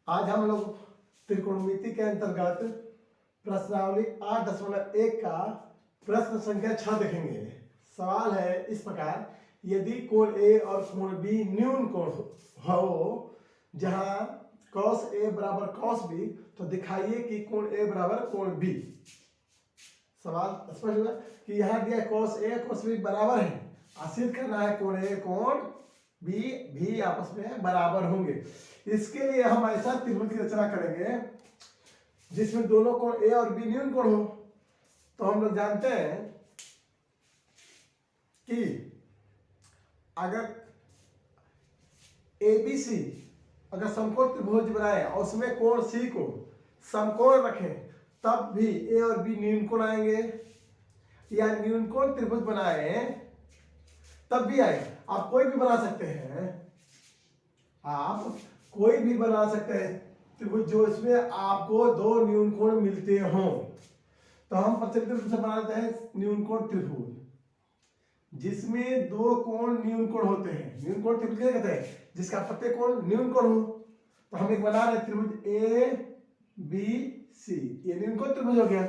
आज हम लोग त्रिकोणमिति के अंतर्गत प्रश्नावली 8.1 का प्रश्न संख्या 6 देखेंगे। सवाल है इस प्रकार, यदि कोण ए और कोण बी न्यून कोण हो जहां cos ए बराबर cos बी, तो दिखाइए कि कोण ए बराबर कोण बी। सवाल स्पष्ट हुआ कि यहाँ दिया cos ए cos बी बराबर है, सिद्ध करना है कोण ए कोण बी भी आपस में बराबर होंगे। इसके लिए हम ऐसा त्रिभुज की रचना करेंगे जिसमें दोनों कोण ए और बी न्यून कोण हो। तो हम लोग जानते हैं कि अगर ABC अगर समकोण त्रिभुज बनाए और उसमें कोण C को समकोण रखें तब भी A और B न्यून कोण आएंगे, या न्यून कोण त्रिभुज बनाए तब भी आएगा। आप कोई भी बना सकते हैं, आप कोई भी बना सकते हैं त्रिभुज जो इसमें आपको दो न्यून कोण मिलते हों। तो हम प्रचलित रूप से बना लेते हैं न्यून कोण त्रिभुज जिसमें दो कोण न्यून कोण होते हैं। न्यून कोण त्रिभुज क्या कहते हैं? जिसका प्रत्येक कोण न्यून कोण हो। तो हम एक बना रहे त्रिभुज ए बी सी, ये न्यून कोण त्रिभुज हो गया।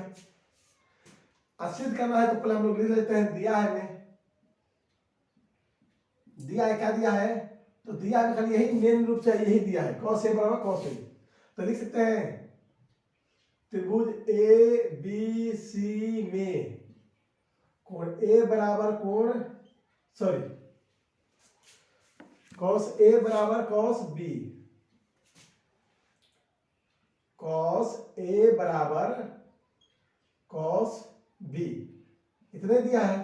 सिद्ध करना है तो पहले हम लोग लिख लेते हैं, दिया है हमें, दिया है, क्या दिया है? तो दिया है खाली यही मेन रूप से यही दिया है, cos a बराबर cos a। तो लिख सकते हैं त्रिभुज ए बी सी में कोण ए बराबर कोण cos a बराबर cos b, cos a बराबर cos b, इतने दिया है।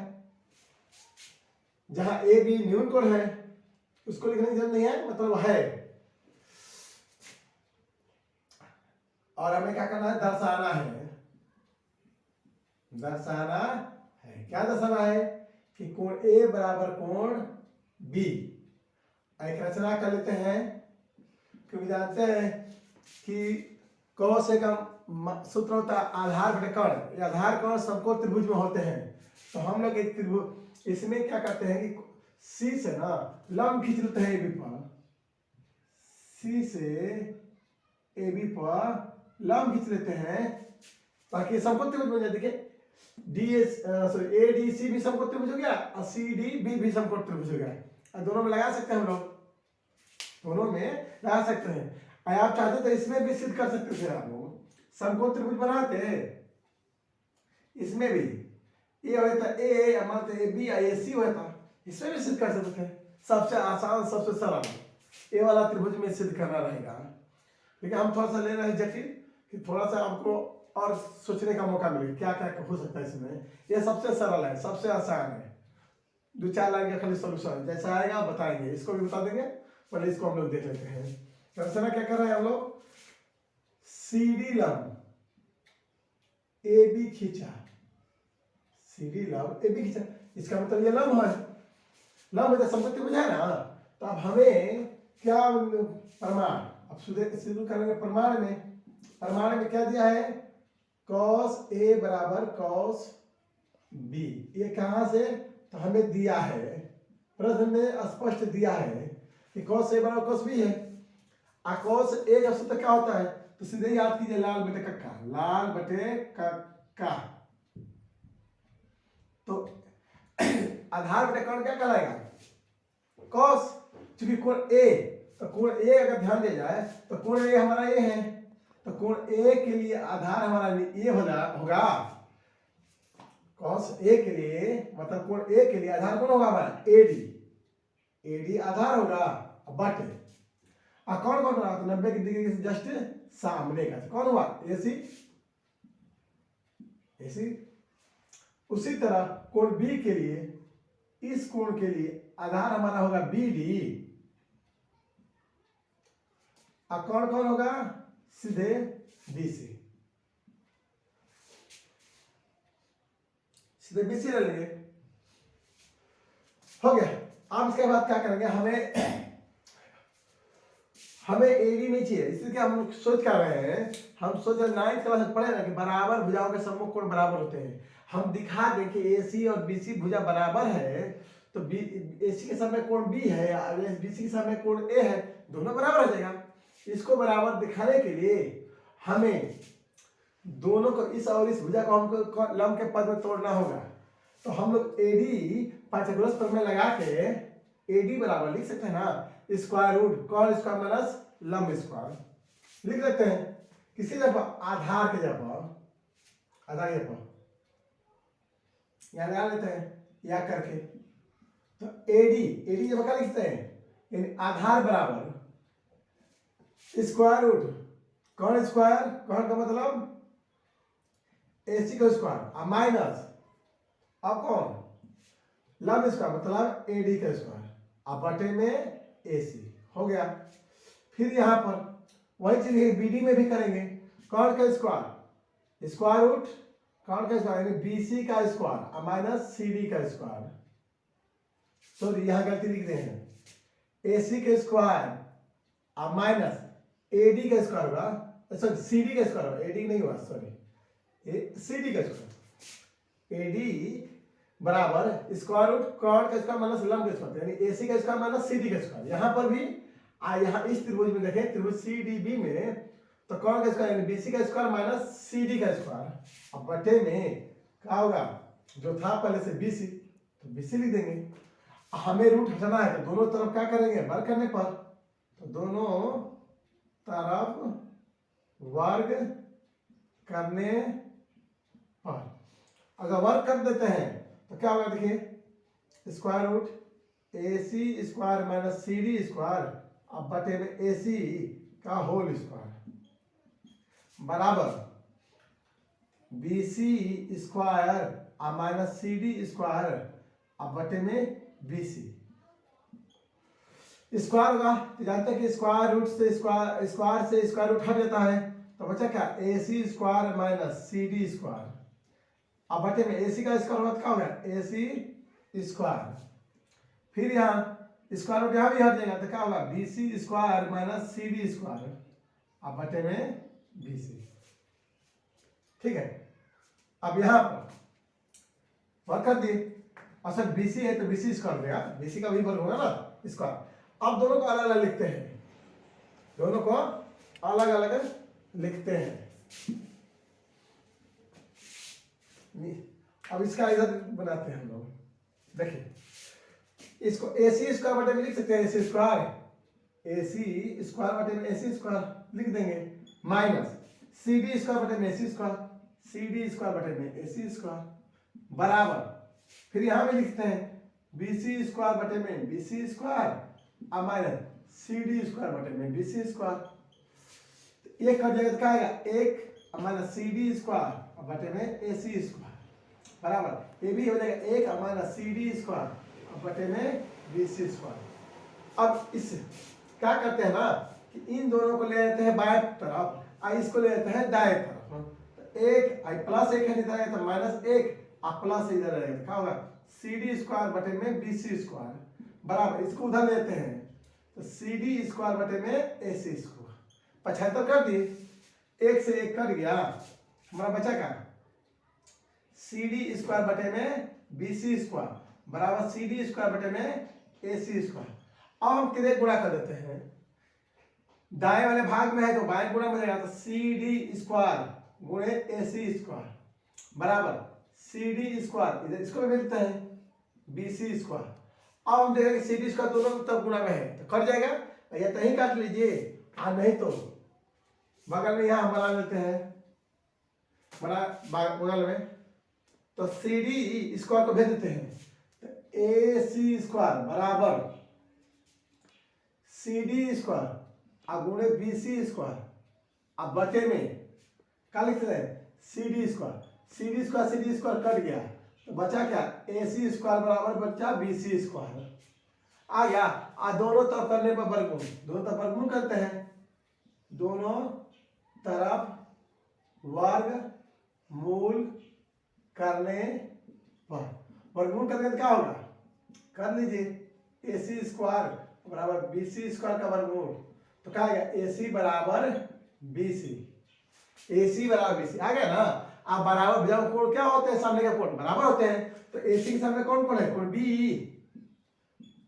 जहां ए बी न्यून कोण है उसको लिखने की जरूरत नहीं है, मतलब है। और हमें क्या करना है? दर्शाना है, दर्शाना है। क्या दर्शाना है? कि कोण ए बराबर कोण बी। एक रचना कर लेते हैं, क्योंकि जानते हैं कि cos a का सूत्र होता है आधार बटे कर्ण। आधार कर्ण समकोण त्रिभुज में होते हैं। तो हम लोग एक त्रिभुज इसमें क्या करते हैं कि C से ना लंब खींच लेते हैं AB पर, C से AB पर लंब खींच लेते हैं ताकि समकोण त्रिभुज बन जाए। देखिए ADC भी समकोण त्रिभुज हो गया और CDB भी समकोण त्रिभुज हो गया। दोनों में लगा सकते हैं, हम लोग दोनों में लगा सकते हैं। आप चाहते तो इसमें भी सिद्ध कर सकते थे, आप लोग समकोण त्रिभुज बनाते इसमें भी ये होता ए मानते ए बी आई सी होता, इसमें भी सिद्ध कर सकते थे। सबसे आसान सबसे सरल ए वाला त्रिभुज में सिद्ध करना रहेगा। लेकिन हम थोड़ा सा ले रहे हैं जटिल कि थोड़ा सा आपको और सोचने का मौका मिले क्या क्या हो सकता है इसमें। ये सबसे सरल है, सबसे आसान है, 2-4 लाइन का खाली सोल्यूशन जैसा आएगा बताएंगे, इसको भी बता देंगे। पहले इसको हम लोग देख लेते हैं। दर्शना क्या कर रहे हैं हम लोग? CD लंब AB खींचा, CD लंब AB खींचा, इसका मतलब ये लंब है। लंब है तो समकोण त्रिभुज है ना। तो अब हमें क्या प्रमाण, अब शुरू करेंगे प्रमाण में। प्रमाण में क्या दिया है? cos a बराबर cos b। ये कहां से? तो हमें दिया है, प्रश्न में स्पष्ट दिया है कि cos a बराबर cos b है। cos a का सूत्र क्या होता है? तो सीधे याद कीजिए, लाल बटे कक्का, लाल बटे कक्का। तो आधार बटे कर्ण क्या कहलाएगा? cos। चूंकि कोण a, तो कोण a अगर ध्यान दिया जाए तो कोण a हमारा ये है, तो कोण a के लिए आधार हमारा ये होगा। cos a के लिए मतलब कोण a के लिए आधार कौन होगा हमारा? AD, AD आधार होगा बटे कौन कौन होगा? तो 90 डिग्री से जस्ट सामने का कौन हुआ? AC, AC। उसी तरह कोण B के लिए, इस कोण के लिए आधार हमारा होगा BD। अब कौन कौन होगा? सीधे BC, सीधे BC ले लेंगे, हो गया। अब इसके बाद क्या करेंगे? हमें AD नहीं चाहिए, इसलिए हम लोग सोच कर रहे हैं, हम सोच रहे 9th क्लास में पढ़े ना कि बराबर भुजाओं के सम्मुख कोण बराबर होते हैं। हम दिखा दें कि AC और BC भुजा बराबर है, तो AC के सामने कोण B है, BC के सामने कोण A है, दोनों बराबर हो जाएगा। इसको बराबर दिखाने के लिए हमें दोनों को, इस और इस भुजा को हमको लंब के पद में तोड़ना होगा। तो हम लोग एडी पाइथागोरस प्रमेय लगा के एडी बराबर लिख सकते हैं ना, स्क्वायर रूट कॉन स्क्वायर माइनस लंब स्क्वायर लिख लेते हैं। किसी जगह आधार के जगह आधार के जगह यहाँ लगा लेते हैं या करके, तो एडी जब क्या लिखते हैं, यानी आधार बराबर स्क्वायर रूट कौन स्क्वायर, कौन का मतलब एसी का स्क्वायर माइनस अब कौन लंब स्क्वायर मतलब एडी का स्क्वायर अब बटे में एसी हो गया। फिर यहाँ पर वही चीज बीडी में भी करेंगे, कौन का स्क्वायर स्क्वायर रूट कौन का स्क्वायर यानी बीसी का स्क्वायर माइनस सीडी का स्क्वायर, सॉरी यहाँ गलती लिख रहे हैं, एसी का स्क्वायर माइनस एडी का स्क्वायर होगा, सॉरी सीडी का स्क्वायर होगा, एडी नहीं हुआ सॉरी सीडी का स्क्वायर, एडी बराबर स्क्वायर रूट कॉन का स्क्वायर माइनस लंब का स्क्वायर यानी एसी का स्क्वायर माइनस सीडी का स्क्वायर। यहाँ पर भी यहाँ इस त्रिभुज में देखें, त्रिभुज सीडीबी में तो कौन का स्क्वायर यानी बीसी का स्क्वायर माइनस सीडी का स्क्वायर, अब बटे में क्या होगा, जो था पहले से बीसी तो बीसी लिख देंगे। हमें रूट हटाना है तो दोनों तरफ क्या करेंगे, वर्ग करने पर, तो दोनों तरफ वर्ग करने पर अगर वर्ग कर देते हैं तो क्या होगा, देखिए square root AC square minus CD square अब बटे में एसी का होल स्क्वायर बराबर BC square minus CD square अब बटे में बीसी स्क्वायर होगा। तो जानते हैं कि स्क्वायर रूट से स्क्वायर रूट हट जाता है, तो बचा क्या AC square minus CD square अब बटे में एसी का स्क्वायर होगा, क्या होगा एसी स्क्वायर, फिर यहाँ स्क्वायर रूट यहाँ भी हट जाएगा तो क्या होगा BC square minus CD square अब बटे में बीसी। ठीक है, अब यहाँ पर वर्ग कर दिए, असल बीसी है तो बीसी स्क्वायर देगा, बीसी का भी वर्ग होगा ना स्क्वायर। अब दोनों को अलग अलग लिखते हैं, दोनों को अलग अलग लिखते हैं। अब इसका इधर बनाते हैं हम लोग, देखिए इसको एसी स्क्वायर बटे में लिख सकते हैं, एसी स्क्वायर बटे में एसी स्क्वायर लिख देंगे माइनस सीडी स्क्वायर बटे में एसी स्क्वायर, सीडी स्क्वायर बटे में एसी स्क्वायर बराबर, फिर यहाँ भी लिखते हैं बीसी स्क्वायर बटे में BC square minus CD square बटे में बीसी स्क्वायर। एक कट जाएगा तो क्या आएगा, एक माइनस सीडी स्क्वायर बटे में एसी स्क्वायर बराबर, ये भी हो जाएगा एक माइनस सीडी स्क्वायर बटे में बीसी स्क्वायर। अब इस क्या करते हैं ना कि इन दोनों को ले लेते हैं बाएं तरफ, इसको ले लेते हैं दाएं तरफ, तो एक प्लस एक है इधर तो माइनस एक प्लस इधर रहेगा, क्या होगा सीडी स्क्वायर बटे में बीसी स्क्वायर बराबर, इसको उधर लेते हैं तो सीडी स्क्वायर बटे में एसी स्क्वायर 75 कर दिए, एक से एक कट गया, हमारा बचा क्या सीडी स्क्वायर बटे में बीसी स्क्वायर बराबर सीडी स्क्वायर बटे में एसी स्क्वायर। अब हम कितने गुणा कर देते हैं, दाएं वाले भाग में है तो बाएं गुणा में जाएगा, तो सीडी स्क्वायर गुणे एसी स्क्वायर बराबर सीडी स्क्वायर, इधर इसको भी मिलता है बीसी स्क्वायर। अब हम देखेंगे सीडी स्क्वायर दोनों तब गुणा में है तो कट जाएगा, या तो ही काट लीजिए नहीं तो बगल में यहाँ बना लेते हैं, बड़ा बगल में, तो सीडी स्क्वायर को भेज देते हैं, तो एसी स्क्वायर बराबर सीडी स्क्वायर गुणे बीसी स्क्वायर अब बटे में क्या लिखते हैं सीडी स्क्वायर कट गया तो बचा क्या एसी स्क्वायर बराबर बचा बीसी स्क्वायर आ गया। दोनों तरफ करने पर वर्गमूल, दोनों तरफ वर्गमूल करते हैं, दोनों तरफ वर्गमूल करने पर वर्गमूल करने तो क्या होगा, कर लीजिए एसी स्क्वायर बराबर बीसी स्क्वायर का वर्गमूल, तो क्या आएगा एसी बराबर बीसी, एसी बराबर बीसी आ गया ना। आप बराबर जब कोण क्या होते हैं, सामने के कोण बराबर होते हैं, तो एसी के सामने कौन कोण है, कोण बी,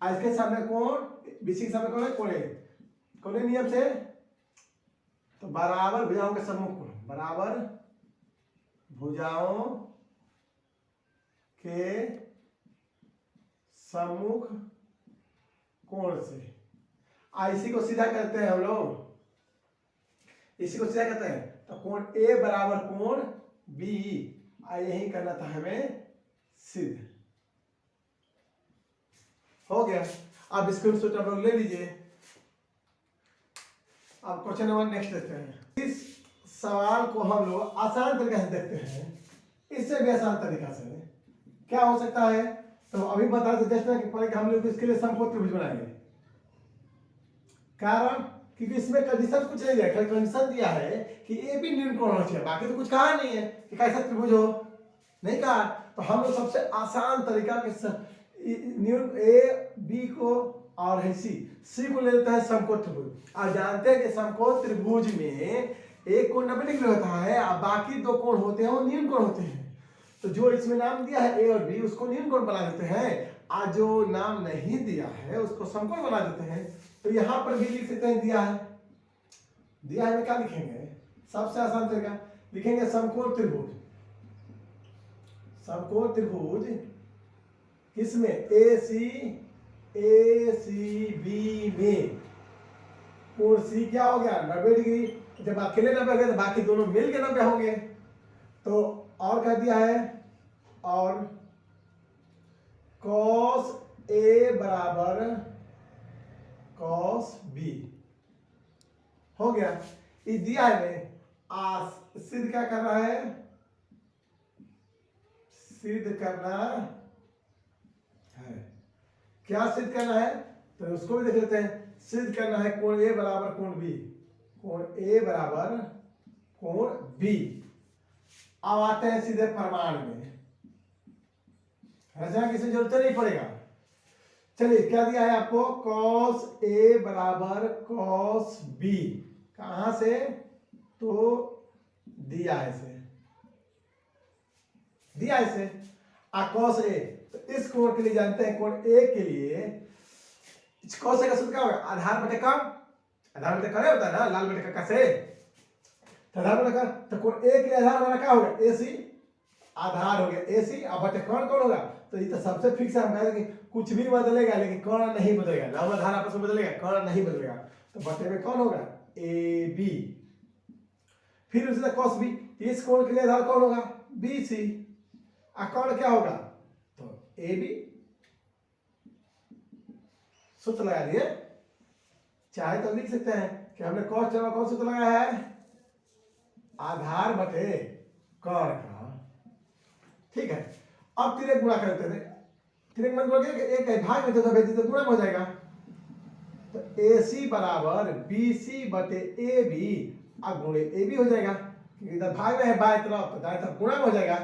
इसके सामने कोण बीसी के सामने कौन है, कोण ए, कोण नियम से तो बराबर भुजाओं के सम्मुख कोण, बराबर भुजाओं के सम्मुख कोण से। इसी को सीधा करते हैं हम लोग, इसी को सीधा करते हैं। तो कोण ए बराबर कोण बी, यही करना था हमें सिद्ध। हो गया। अब स्क्रीनशॉट आप लोग ले लीजिए। अब क्वेश्चन नंबर नेक्स्ट देखते हैं। इस सवाल को हम लोग आसान तरीके से देखते हैं, इससे भी आसान तरीका से क्या हो सकता है। तो अभी बता देते हैं कि पहले हम लोग इसके लिए समकोण त्रिभुज बनाएंगे। कारण क्योंकि इसमें कंडीशन कुछ नहीं दिया, कंडीशन दिया है कि ए बी न्यून कोण होना चाहिए, बाकी तो कुछ कहा नहीं है कि कैसा त्रिभुज हो, नहीं कहा। तो हम लोग सबसे आसान तरीका के न्यून ए बी को और है सी को ले लेते हैं समकोण त्रिभुज। आप जानते हैं कि समकोण त्रिभुज में एक कोण 90 डिग्री होता है और बाकी दो कोण होते हैं वो न्यून कोण होते हैं। तो जो इसमें नाम दिया है ए और बी उसको न्यून कोण बना देते हैं, और जो नाम नहीं दिया है उसको समकोण बना देते हैं। तो यहाँ पर भी लिख सकते हैं दिया है, दिया है में क्या लिखेंगे, सबसे आसान तरीका लिखेंगे समकोण त्रिभुज। समकोण त्रिभुज किसमें, ए सी बी में कोण सी क्या हो गया 90 डिग्री। जब अकेले 90 हो गए तो बाकी दोनों मिल के 90 होंगे। तो और क्या दिया है, और cos ए बराबर cos बी हो गया। ये दिया है में सिद्ध क्या करना है, सिद्ध करना है। क्या सिद्ध करना है तो उसको भी देख लेते हैं। सिद्ध करना है कोण ए बराबर कोण बी, कोण ए बराबर कोण बी। अब आते हैं सीधे प्रमाण में, रचना की जरूरत नहीं पड़ेगा। चलिए क्या दिया है आपको, cos ए बराबर cos बी, कहां से, तो दिया है से, दिया है से cos ए। तो इस कोण के लिए जानते हैं, कोण ए के लिए cos ए का सूत्र क्या होगा, आधार बटे कम, आधार बटे करे होता है ना, लाल बटे का से, तो आधार बटे का। तो कोण ए के लिए आधार हमारा क्या होगा, ए सी, आधार हो गया ए सी। अब बटे कौन कौन होगा, तो ये तो सबसे फिक्स है, हम कहेंगे कि कुछ भी बदलेगा लेकिन कौन नहीं बदलेगा, नाम आधार आपस में बदलेगा, कौन नहीं बदलेगा। तो बटे में कौन होगा, ए बी। फिर उसी तरह cos बी, इस कोण के लिए आधार कौन होगा, बी सी, और कौन क्या होगा, तो ए बी। सूत्र लगा दिए, चाहे तो लिख सकते हैं कि हमने cos जमा कौन सूत्र लगाया है, आधार बटे कौन का, ठीक है। अब तिरक गुणा करते थे, तिरक मतलब एक भाग में तो गुणा हो जाएगा। तो ए सी बराबर बी सी बटे ए बी, अब गुणे ए बी हो जाएगा, क्योंकि इधर भाग में है बाएं तरफ, तो दाएं तरफ गुणा हो जाएगा।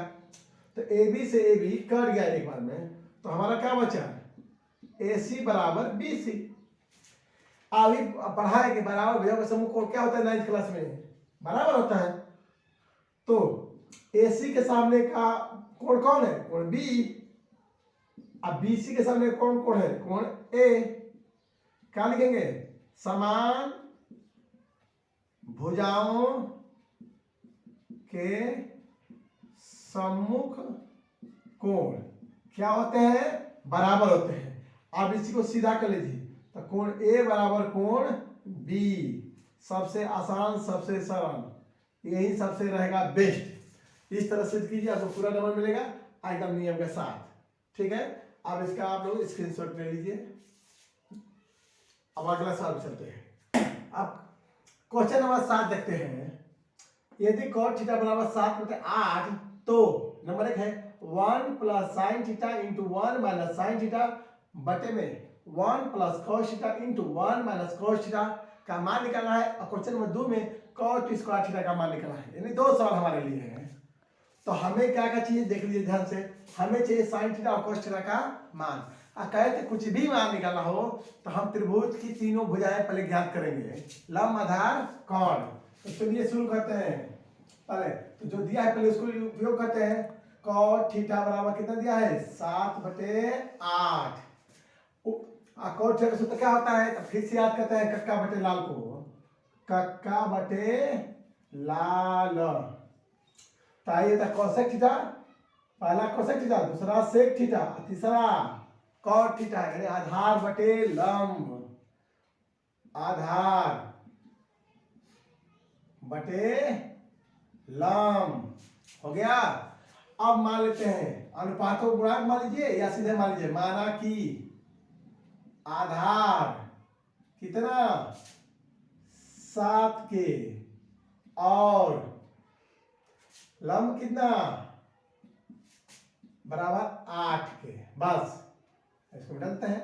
तो ए बी से ए बी कट गया एक बार में, तो हमारा क्या बचा, ए सी बराबर बी सी। अभी पढ़ा है कि बराबर भुजाओं का समूह कोण क्या होता है 9th क्लास में, बराबर होता है। तो ए सी के सामने का कोण कौन है, कोण बी। अब बीसी के सामने कौन कोण है, कोण ए। क्या लिखेंगे, समान भुजाओं के सम्मुख कोण क्या होते हैं, बराबर होते हैं। अब इसी को सीधा कर लीजिए, तो कोण ए बराबर कोण बी, सबसे आसान सबसे सरल, यही सबसे रहेगा बेस्ट। इस तरह से कीजिए, आपको पूरा नंबर मिलेगा एकदम नियम के साथ, ठीक है। अब इसका आप लोग स्क्रीनशॉट ले लीजिए। अब अगला सवाल चलते हैं। अब क्वेश्चन नंबर 7 देखते हैं। यदि cos थीटा बराबर 7/8, तो नंबर 1 है 1 plus sine theta into 1 minus sine theta बटे में 1 plus cos theta into 1 minus cos theta का मान निकालना है। और क्वेश्चन नंबर 2 में cos स्क्वायर थीटा का मान निकालना है। यानी 2 सवाल हमारे लिए हैं। तो हमें क्या क्या चाहिए, देख लीजिए ध्यान से। हमें चाहिए साइन थीटा और cos थीटा का मान। कहे थे कुछ भी मान निकालना हो तो हम त्रिभुज की तीनों भुजाएं पहले ज्ञात करेंगे, लंब आधार कोण। तो चलिए शुरू करते हैं। पहले तो जो दिया है पहले उसको उपयोग करते हैं। cos थीटा बराबर कितना दिया है, 7/8। cos थीटा का सूत्र क्या होता है, तो फिर से याद करते हैं कक्का बटे लाल को। कक्का बटे लाल। तो आइए था कोसेक थीटा, पहला कोसेक थीटा, दूसरा सेक थीटा, तीसरा कॉट थीटा, यानी आधार बटे लंब, आधार बटे लंब हो गया। अब मान लेते हैं अनुपातों को गुणांक मान लीजिए या सीधे मान लीजिए, माना कि आधार कितना 7 के और लंब कितना बराबर 8 के, बस इसको मिटा देते हैं।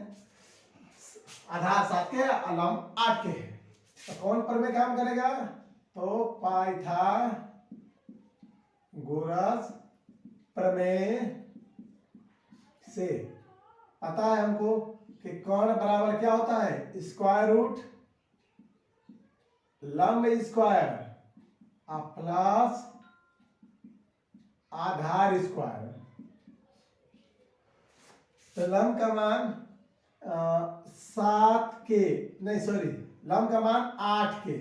आधार 7 के और लंब 8 के, तो कौन पर में काम करेगा, तो पाइथागोरस प्रमेय से पता है हमको कि कौन बराबर क्या होता है, स्क्वायर रूट लंब स्क्वायर प्लस आधार स्क्वायर। तो लंब का मान 7 के, नहीं सॉरी, लंब का मान 8 के,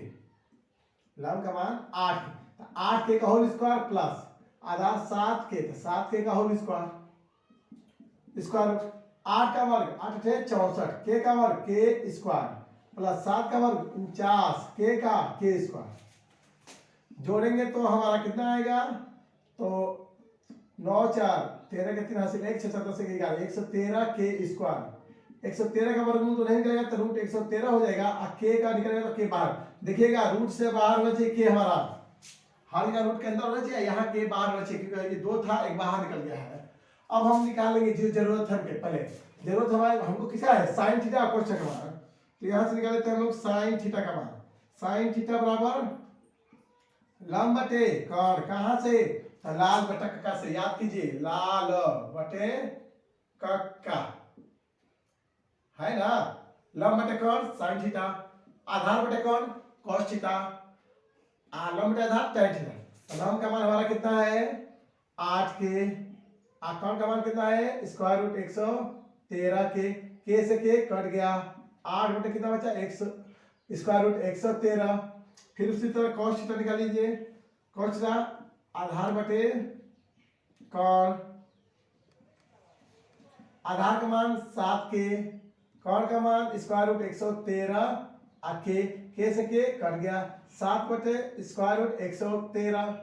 लंब का मान 8 के, तो 8 के का होल स्क्वायर प्लस आधार 7 के, तो 7 के का होल स्क्वायर, स्क्वायर रूट 8 का वर्ग 8 × 64, के का वर्ग के स्क्वायर प्लस 7 का वर्ग 49, के का के स्क्वायर। जोड़ेंगे तो हमारा कितना आएगा, तो 9 4 13 के 3 हासिल 1 6 7 से 11 113 के स्क्वायर। 113 का वर्गमूल तो नहीं निकलेगा, तो रूट 113 हो जाएगा, और के का निकलेगा तो के बाहर। देखिएगा रूट से बाहर होना चाहिए के, हमारा हर का रूट के अंदर होना चाहिए, यहाँ के बाहर होना चाहिए, क्योंकि ये 2 था, एक बाहर निकल गया है। अब हम निकालेंगे जो जरूरत है हमके, पहले जरूरत हमारे हमको किसका है, साइन थीटा और कोस थीटा का मान। तो यहाँ से निकाल लेते हैं हम लोग साइन थीटा का मान। साइन थीटा बराबर लंब बटे कर्ण, कहाँ से, तो लाल बटा कक्का से, याद कीजिए लाल बटे कक्का है ना, लंब बटे कर्ण साइन थीटा, आधार बटे कर्ण कॉस थीटा, लंब बटे आधार tan थीटा। तो लंब का मान हमारा कितना है 8 के, कर्ण का मान कितना है स्क्वायर रूट 113 के से के कट गया, 8 बटे कितना बचा 100 स्क्वायर रूट 113। फिर उसी तरह कॉस थीटा निकाल लीजिए, कॉस थीटा आधार बटे कर्ण, आधार का मान 7 के, कर्ण का मान स्क्वायर रूट 113, के से के कट गया, 7 बटे स्क्वायर रूट 113।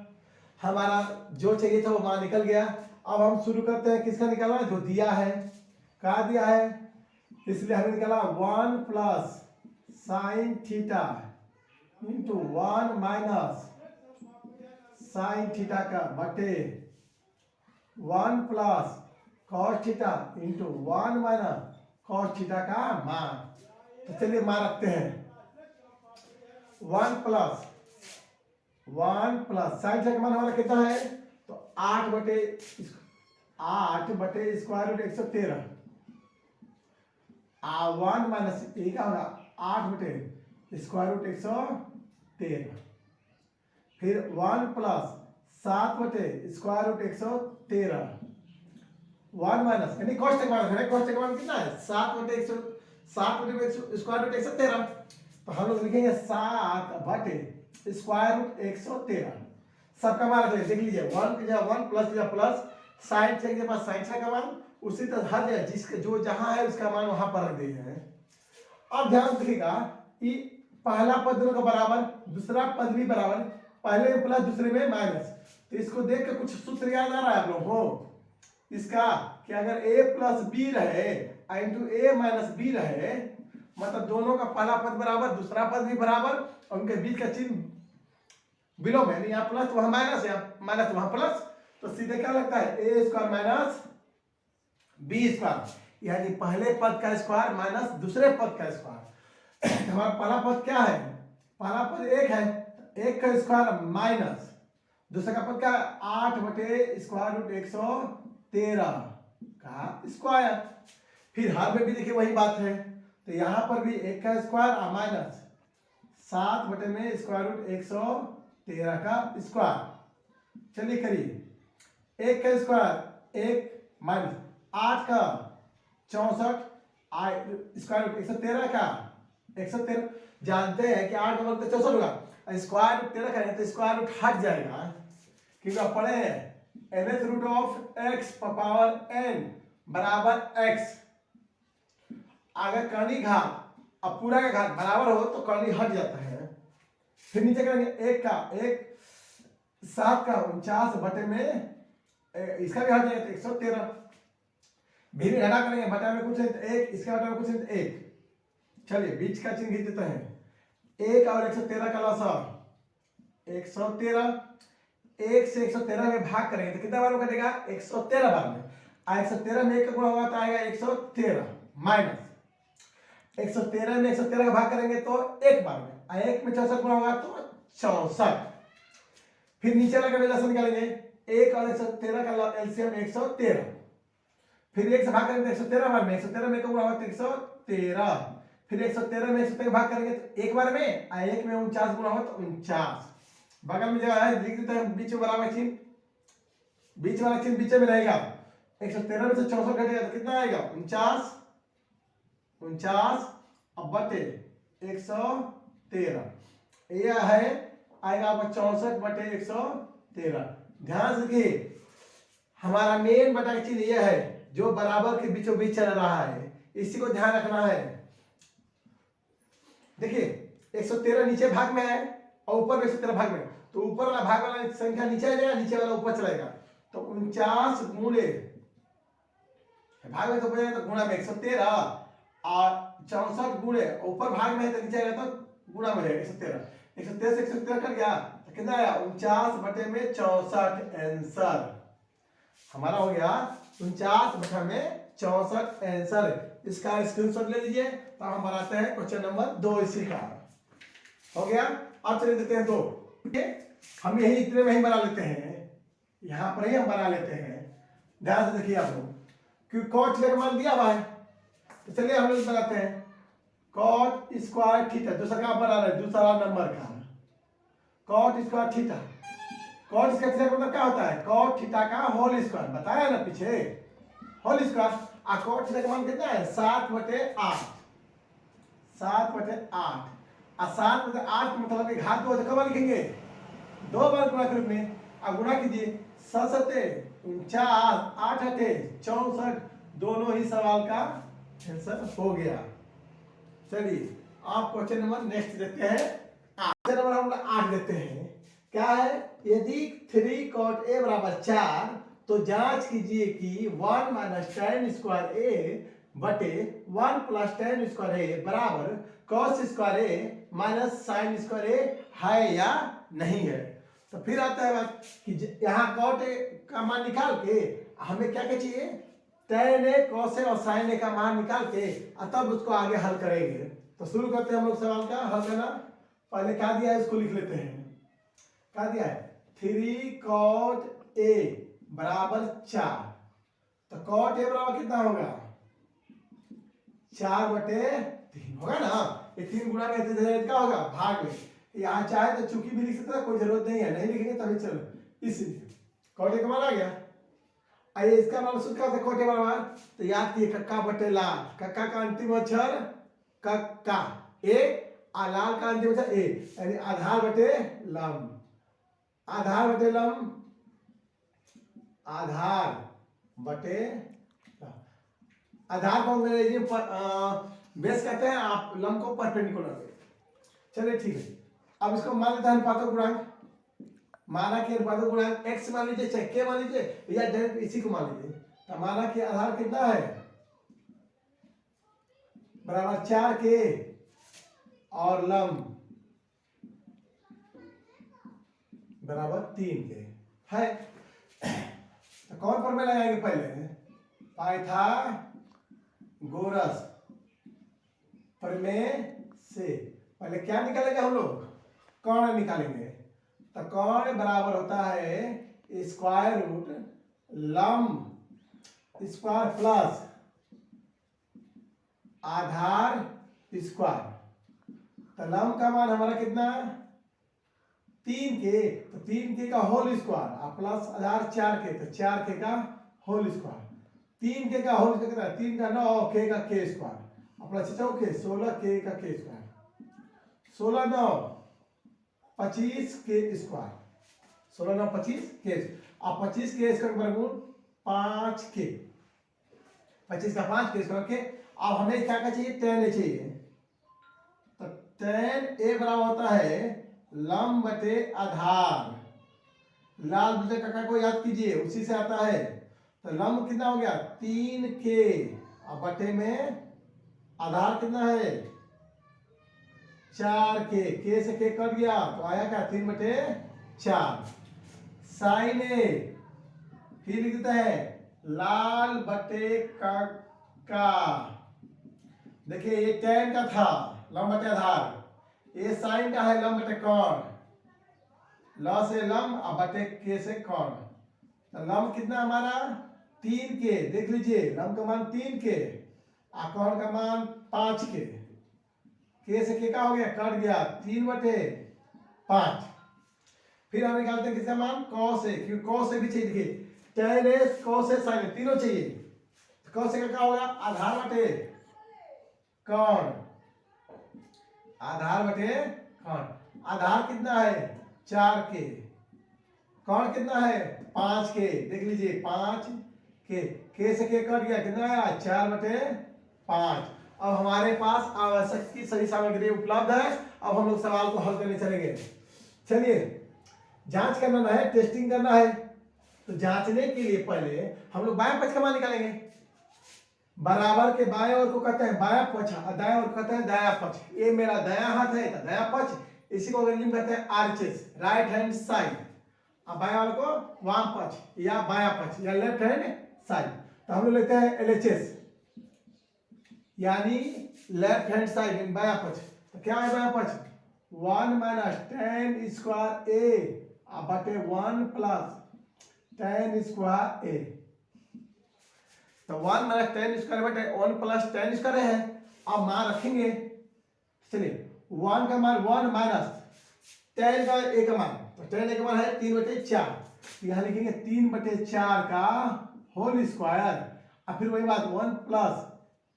हमारा जो चाहिए था वो मान निकल गया। अब हम शुरू करते हैं किसका निकालना, जो दिया है, क्या दिया है, इसलिए हमें निकाला 1 plus sine theta into 1 minus sine theta का बटे 1 plus cos theta into 1 minus cos theta का मान। तो चलिए मान रखते हैं 1 प्लस साइन थीटा का मान हमारा कितना है, तो 8 बटे स्क्वायर रूट 113, 1 माइनस ये क्या होगा 8 बटे स्क्वायर रूट 113, फिर 1 प्लस 7 बटे स्क्वायर रूट 113, 1 माइनस यानी कॉस का मान है, कॉस का मान कितना है 7 बटे स्क्वायर रूट 113। तो हम लोग लिखेंगे 7 बटे स्क्वायर रूट 113, सबका मान रख देख लीजिए 1 की जगह 1 प्लस की जगह प्लस, साइन थीटा के पास साइन थीटा का मान, उसी तरह हर जगह जिसके जो जहां है उसका मान वहां पर रख दिए हैं। अब ध्यान रखिएगा कि पहला पद दोनों का बराबर, दूसरा पद भी बराबर, पहले में प्लस दूसरे में माइनस। तो इसको देख के कुछ सूत्र याद आ रहा है आप लोगों को इसका, कि अगर a प्लस बी रहे इंटू a माइनस बी रहे, मतलब दोनों का पहला पद बराबर दूसरा पद भी बराबर और उनके बीच का चिन्ह विलोम है, यहाँ प्लस वहां माइनस, यहाँ माइनस वहां प्लस, तो सीधे क्या लगता है a square minus B square, यानी पहले पद का स्क्वायर माइनस दूसरे पद का स्क्वायर। हमारा पहला पद क्या है, पहला पद 1 है, 1 का स्क्वायर माइनस दूसरा का पद क्या 8 बटे स्क्वायर रूट 113 का स्क्वायर। फिर हर में भी देखिए वही बात है, तो यहाँ पर भी 1 का स्क्वायर और माइनस 7 बटे में स्क्वायर रूट 113 का स्क्वायर। चलिए करिए 1 का स्क्वायर 1 माइनस 8 का 64 स्क्वायर रूट 113 का 113 जानते हैं कि 8 का वर्ग तो 64 होगा, स्क्वायर रूट 13 करेंगे तो स्क्वायर रूट हट जाएगा, क्योंकि आप पढ़े हैं nth root of x power n बराबर x। अगर कर्णी घात अब पूरा का घात बराबर हो तो कर्णी हट जाता है। फिर नीचे करेंगे 1 का 1 7 का 49 बटे में इसका भी हट जाएगा तो 113, भी घटा करेंगे बटा में कुछ है तो 1, इसका बटा में कुछ है तो 1। चलिए बीच का चिन्ह खींच देते हैं, 1 और 113 का लसा 113, 1 से 113 में भाग करेंगे तो कितना बार में कटेगा 113 बार में, 113 में 1 का गुणा होगा तो आएगा 113 माइनस 113 में 113 का भाग करेंगे तो 1 बार में, 1 में 64 गुणा होगा तो 64। फिर नीचे लगा लसन निकालेंगे, 1 और 113 का एलसीएम 113, फिर 1 से भाग करेंगे तो 113 बार में, 113 में 1 का गुणा होगा तो 113, फिर 113 में 113 भाग करेंगे तो 1 बार में, 1 में 49 गुणा होगा तो 49। बगल में जगह है लिख देते हैं बीच में बराबर चिन्ह, बीच वाला चिन्ह बीच में रहेगा, 113 में से 64 घटेगा तो कितना आएगा 49, 49 अब बटे 113, यह है आएगा आपका 64 बटे 113। ध्यान से देखिए हमारा मेन बटा का चिन्ह यह है जो बराबर के बीचों बीच चल रहा है, इसी को ध्यान रखना है। देखिए 113 नीचे भाग में है और ऊपर में 113 भाग में, तो ऊपर वाला भाग वाला संख्या नीचे आ जाएगा, नीचे वाला ऊपर चलेगा, तो 49 गुणे भाग में तो बचेगा तो गुणा में 113 और 64 गुणे ऊपर भाग में है तो नीचे आएगा तो गुणा में रहेगा 113, 113 से 113 कट गया तो कितना आया 49 बटे में 64 आंसर हमारा हो गया 49 बटे में 64 आंसर। इसका स्क्रीनशॉट ले लीजिए तो हम बनाते हैं क्वेश्चन नंबर 2 इसी का हो गया। अब चलिए देते हैं 2, हम यही इतने में ही बना लेते हैं, यहाँ पर ही हम बना लेते हैं। ध्यान से देखिए आप लोग क्योंकि कॉट का मान दिया हुआ है तो चलिए हम लोग बनाते हैं कॉट स्क्वायर थीटा, दूसरा का बना रहे दूसरा नंबर का cot square theta. Cot square theta मतलब क्या होता है कॉट थीटा का होल स्क्वायर, बताया ना पीछे होल स्क्वायर। और कॉट थीटा का मान कितना है 7/8, 7/8 और 7/8 मतलब एक घात 2 तो कब लिखेंगे 2 बार गुणा के रूप में, अब गुणा कीजिए 7 7 49 8 8 64, दोनों ही सवाल का आंसर हो गया। चलिए आप क्वेश्चन नंबर नेक्स्ट देखते हैं, क्वेश्चन नंबर हम 8 देते हैं। क्या है यदि 3 cot a बराबर 4 तो जांच कीजिए कि 1 - tan स्क्वायर a बटे 1 + tan स्क्वायर a बराबर cos square a minus sin square a है या नहीं है। तो फिर आता है बात कि यहाँ cot a का मान निकाल के हमें क्या क्या चाहिए tan a cos a और sin a का मान निकाल के तब उसको आगे हल करेंगे। तो शुरू करते हैं हम लोग सवाल का हल करना। पहले क्या दिया है इसको लिख लेते हैं, क्या दिया है 3 cot a बराबर 4, तो cot a बराबर कितना होगा 4/3 होगा ना, ये 3 गुणा में क्या होगा भाग में, यहाँ चाहे तो चूंकि भी लिख सकते हैं कोई जरूरत नहीं है, नहीं लिखेंगे तभी चलो। इसलिए cot a का मान आ गया। आइए इसका मान सूत्र क्या होता है cot a बराबर, तो याद कीजिए कक्का बटे लाल, कक्का का अंतिम अक्षर कक्का ए और लाल का अंतिम अक्षर ए, यानी आधार बटे लंब, आधार बटे लंब, आधार बटे आधार को अंग्रेजी बेस कहते हैं, आप लंब को परपेंडिकुलर। चलिए ठीक है, अब इसको मान लेते हैं अनुपातक गुणांक, माना कि अनुपातक गुणांक x मान लीजिए चाहे k मान लीजिए या डायरेक्ट इसी को मान लीजिए। तो माना कि आधार कितना है बराबर 4k और लंब बराबर 3k है। तो कौन पर में लगाएंगे पहले पाइथागोरस प्रमेय से पहले क्या निकालेंगे हम लोग कौन निकालेंगे। तो कौन बराबर होता है स्क्वायर रूट लंब स्क्वायर प्लस आधार स्क्वायर। तो लंब का मान हमारा कितना 3k, तो 3k का होल स्क्वायर और प्लस आधार 4k, तो 4k का होल स्क्वायर। 3k का होल स्क्वायर कितना 3 का 9, k का k स्क्वायर और प्लस 4k 16k का k स्क्वायर। 16 9 25 के स्क्वायर, 16 9 25 के, अब 25 के स्क्वायर के वर्गमूल 5 के, 25 का 5 के स्क्वायर के। अब हमें क्या क्या चाहिए, tan a चाहिए। तो tan a बराबर होता है लंब बटे आधार, लाल दूसरे कका को याद कीजिए, उसी से आता है। तो लंब कितना हो गया 3 के, अब बटे में आधार कितना है 4 के से के कट गया तो आया क्या 3 बटे 4। साइन ए फिर लिख देता है लाल बटे का, देखिए ये tan का था लंब बटे आधार, ये साइन का है लंब बटे कौन, ल से लंब और बटे के से कौन। तो लंब कितना हमारा 3 के, देख लीजिए लंब का मान 3 के और कौन का मान 5 के से के का हो गया कट गया 3 बटे 5। फिर हम निकालते हैं किसका मान cos a, क्योंकि cos a भी चाहिए, देखिए tan a cos a sin a तीनों चाहिए। तो cos a का क्या होगा आधार बटे कौन, आधार बटे कौन, आधार कितना है 4 के, कौन कितना है 5 के, देख लीजिए 5 के से के कट गया कितना आया 4 बटे 5। अब हमारे पास आवश्यक की सभी सामग्री उपलब्ध है। अब हम लोग सवाल को हल करने चलेंगे। चलिए जांच करना है, टेस्टिंग करना है। तो जांचने के लिए पहले हम लोग बाएं पक्ष का मान निकालेंगे। बराबर के बाएं ओर को कहते हैं बायां पक्ष और दाएं ओर कहते हैं दायां पक्ष। ये मेरा दायां हाथ है तो दायां पक्ष, इसी को अंग्रेजी में कहते हैं आरएचएस, राइट हैंड साइड। अब बायां वाले को वाम पक्ष या बायां पक्ष या लेफ्ट हैंड साइड। तो हम लोग लेते हैं एलएचएस यानी लेफ्ट हैंड साइड बायां पक्ष। तो क्या है बायां पक्ष 1 माइनस tan स्क्वायर ए बटे 1 प्लस tan स्क्वायर ए। तो 1 माइनस tan स्क्वायर बटे 1 प्लस tan स्क्वायर है। अब मान रखेंगे, चलिए 1 का मान 1 माइनस tan का a का मान, तो tan a का मान है 3 बटे 4, यहाँ लिखेंगे 3 बटे 4 का होल स्क्वायर। और फिर वही बात 1 प्लस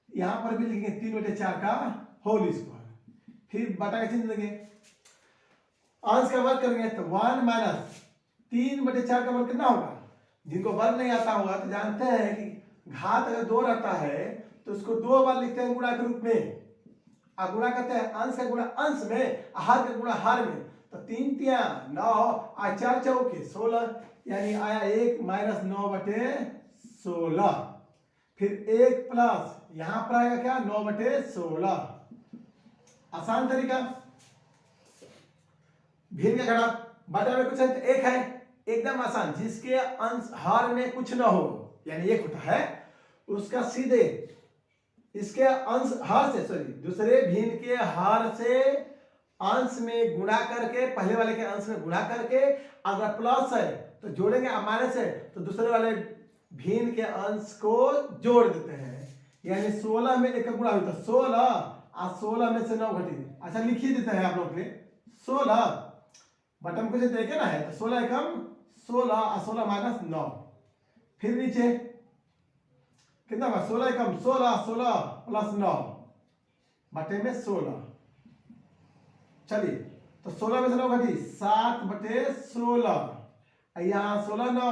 यहाँ पर भी लिखेंगे 3 बटे 4 का होल स्क्वायर, फिर बटा का चिन्ह देंगे, अंश का वर्ग करेंगे तो 1 माइनस 3 बटे 4 का वर्ग कितना होगा। जिनको वर्ग नहीं आता होगा तो जानते हैं कि घात अगर 2 रहता है तो उसको 2 बार लिखते हैं गुणा के रूप में। और गुणा करते हैं अंश का गुणा अंश में, हर का गुणा हर में। तो 3 तिया 9 और 4 चौके 16, यानी आया 1 माइनस 9 बटे 16। फिर 1 प्लस यहां पर आएगा क्या 9 बटे 16। आसान तरीका। भिन्न का घटा बटा में कुछ है तो 1 है, एकदम आसान। जिसके अंश हर में कुछ ना हो यानी 1 होता है, उसका सीधे इसके अंश हर से सॉरी दूसरे भिन्न के हर से अंश में गुणा करके, पहले वाले के अंश में गुणा करके, अगर प्लस है तो जोड़ेंगे, और माइनस है तो दूसरे वाले भिन्न के अंश को जोड़ देते हैं। यानी 16 में 1 का गुणा होता है 16 और 16 में से 9 घटी। अच्छा लिख ही देते हैं आप लोग के 16 बटन को देखे ना है तो 16 एकम 16 और 16 माइनस 9। फिर नीचे कितना हुआ 16 एकम 16, 16 प्लस 9 बटे में 16। चलिए तो 16 में से 9 घटी 7 बटे 16, यहाँ 16 9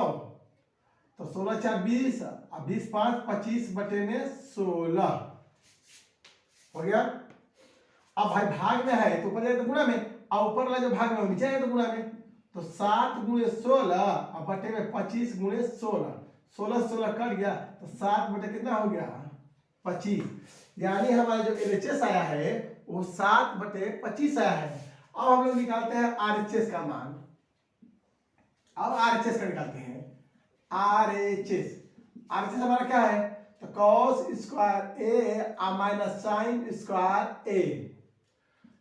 तो 16 4 20 और 20 5 25 बटे में 16 हो गया। अब भाई भाग में है तो ऊपर जाए तो गुणा में, और ऊपर वाला जो भाग में नीचे आए तो गुणा में। तो 7 गुणे 16 और बटे में 25 गुणे 16, 16 16 कट गया तो 7 बटे कितना हो गया 25। यानी हमारा जो एलएचएस आया है वो 7 बटे 25 आया है। अब हम लोग निकालते हैं आरएचएस का मान। अब आरएचएस का निकालते हैं। आरएचएस हमारा क्या है तो cos स्क्वायर ए माइनस साइन स्क्वायर ए।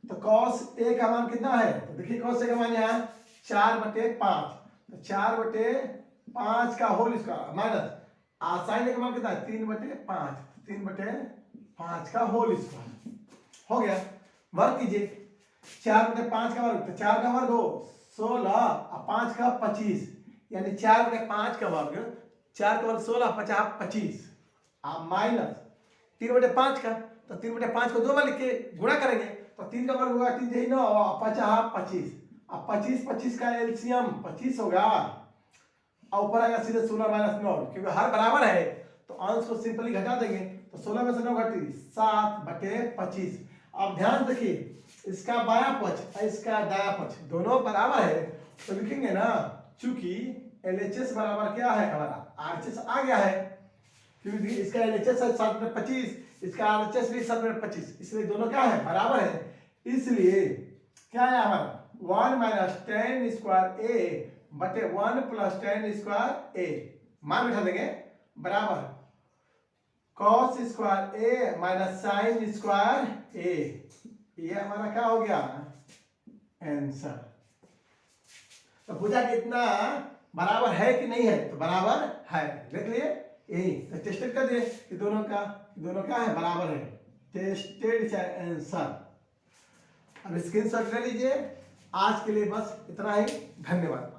तो cos a का मान कितना है तो देखिए cos a का मान यहाँ 4 बटे 5, तो 4 बटे 5 का whole square minus sine a का मान कितना है 3 बटे 5, 3 बटे 5 का होल स्क्वायर हो गया। वर्ग कीजिए 4 बटे 5 का वर्ग, तो 4 का वर्ग हो 16 और 5 का 25, यानी 4 बटे 5 का वर्ग, 4 का वर्ग 16 50 25 माइनस 3 बटे 5 का, तो 3 बटे 5 को 2 बार लिख के गुणा करेंगे तो 3 का वर्ग होगा 3 9 और 5 25। अब 25 25 का एलसीएम 25 होगा और ऊपर आएगा सीधे 16 माइनस 9, क्योंकि हर बराबर है तो अंश को सिंपली घटा देंगे, तो 16 में से 9 घटी 7/25। अब ध्यान देखिए, इसका बायां पक्ष और इसका दायां पक्ष दोनों बराबर है, तो लिखेंगे ना, चूंकि LHS बराबर क्या है हमारा RHS आ गया है, क्योंकि इसका LHS है 7/25, इसका RHS भी 7/25, इसलिए दोनों क्या है बराबर है। इसलिए क्या है हमारा 1 माइनस tan स्क्वायर A बटे 1 प्लस tan स्क्वायर A, मान बैठा देंगे बराबर cos square A minus sin square A। ये हमारा क्या हो गया आंसर। तो पूछा कितना बराबर है कि नहीं है, तो बराबर है, देख लिए यही, तो टेस्टेड कर दिए कि दोनों क्या है बराबर है, टेस्टेड आंसर। अब स्क्रीनशॉट ले लीजिए। आज के लिए बस इतना ही, धन्यवाद।